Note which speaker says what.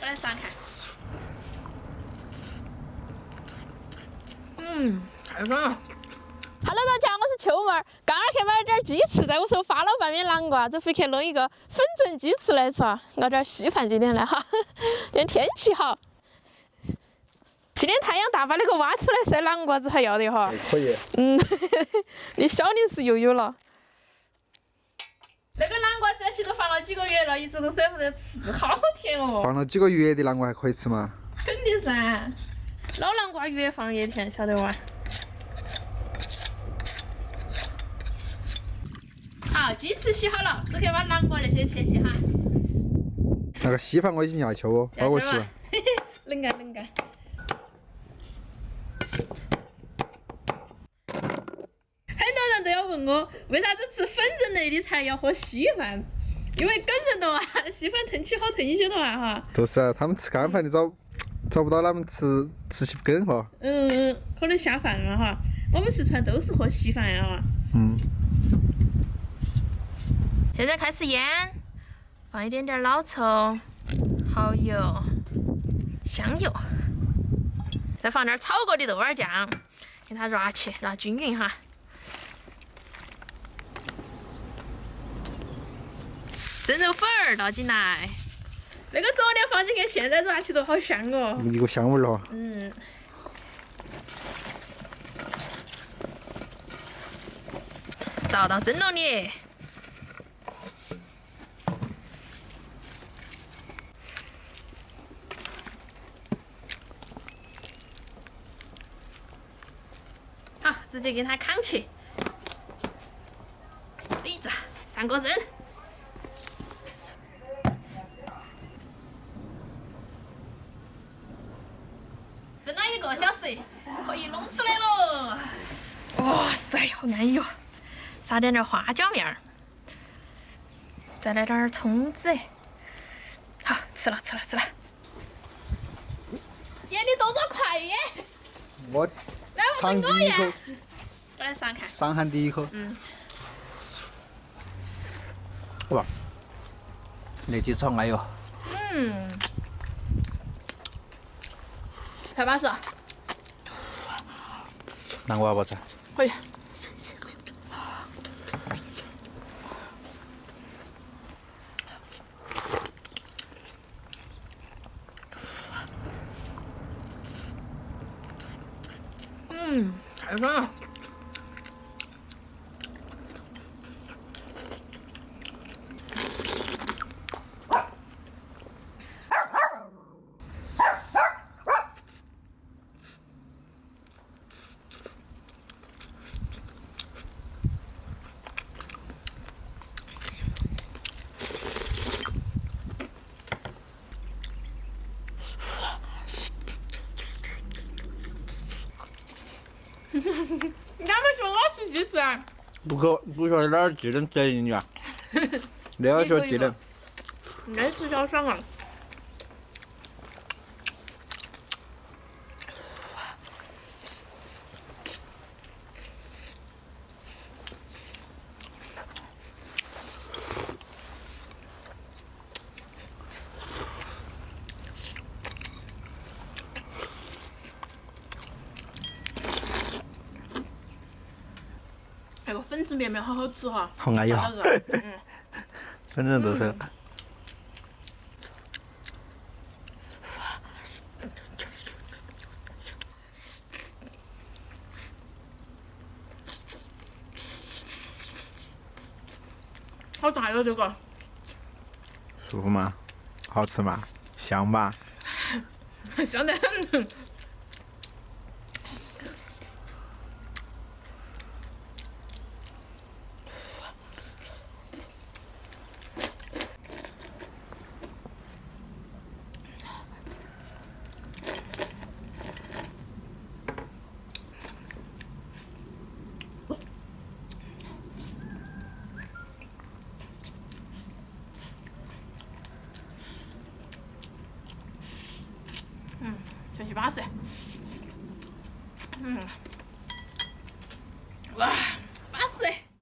Speaker 1: 来撒看。太爽了。Hello， 大家，我是秋妹儿。刚刚去买了点鸡翅，在屋头发了半面南瓜，准备去弄一个粉蒸鸡翅来吃。熬点稀饭今天来哈。今天天气好，今天太阳大，把那个挖出来晒南瓜子还要得哈。
Speaker 2: 可以。
Speaker 1: 你小零食又有了。那个南瓜在其头放了几个月了，一直都舍不得吃，好甜哦。
Speaker 2: 放了几个月的南瓜还可以吃吗？
Speaker 1: 肯定噻，老南瓜越放越甜，晓得哇？好，鸡翅洗好了，只可以把南瓜那些切起哈。
Speaker 2: 那个稀饭我已经下去哦，包过去了。
Speaker 1: 能干能干。很多人都要问我，为啥子吃粉蒸类的菜要喝稀饭？因为梗人的话，稀饭腾起好腾些的话哈。
Speaker 2: 都是啊，他们吃干饭的找不到他们吃起梗哈。
Speaker 1: 可能下饭了哈。我们四川都是喝稀饭呀哈。现在开始腌，放一点点老抽、蚝油、香油，再放点炒过的豆瓣酱，给它揉均匀哈。蒸肉粉儿倒进来，那个昨天放进去，现在揉起都好香哦。
Speaker 2: 一股香味儿哈。
Speaker 1: 倒到蒸笼里。好，直接给它扛起，立着上锅蒸。蒸了1个小时，可以弄出来了。哇塞，好安逸哦！撒点花椒面儿，再来点葱子。好，吃了。耶，你动作快耶！
Speaker 2: 我
Speaker 1: 来，我
Speaker 2: 尝第一口。
Speaker 1: 我来尝看。
Speaker 2: 上喊第一口。哇，那鸡翅好安逸哦。
Speaker 1: 太巴适了。
Speaker 2: 南瓜包子。
Speaker 1: 可以。太爽了。你干嘛说我是鸡翅啊？
Speaker 2: 不学点技能接进去啊？那要学技能。
Speaker 1: 那吃小爽啊！那个粉质面面好好吃哈，
Speaker 2: 好安逸哈。反正都是。
Speaker 1: 好大哟这个。
Speaker 2: 舒服吗？好吃吗？香吧？
Speaker 1: 香得很。7、8岁。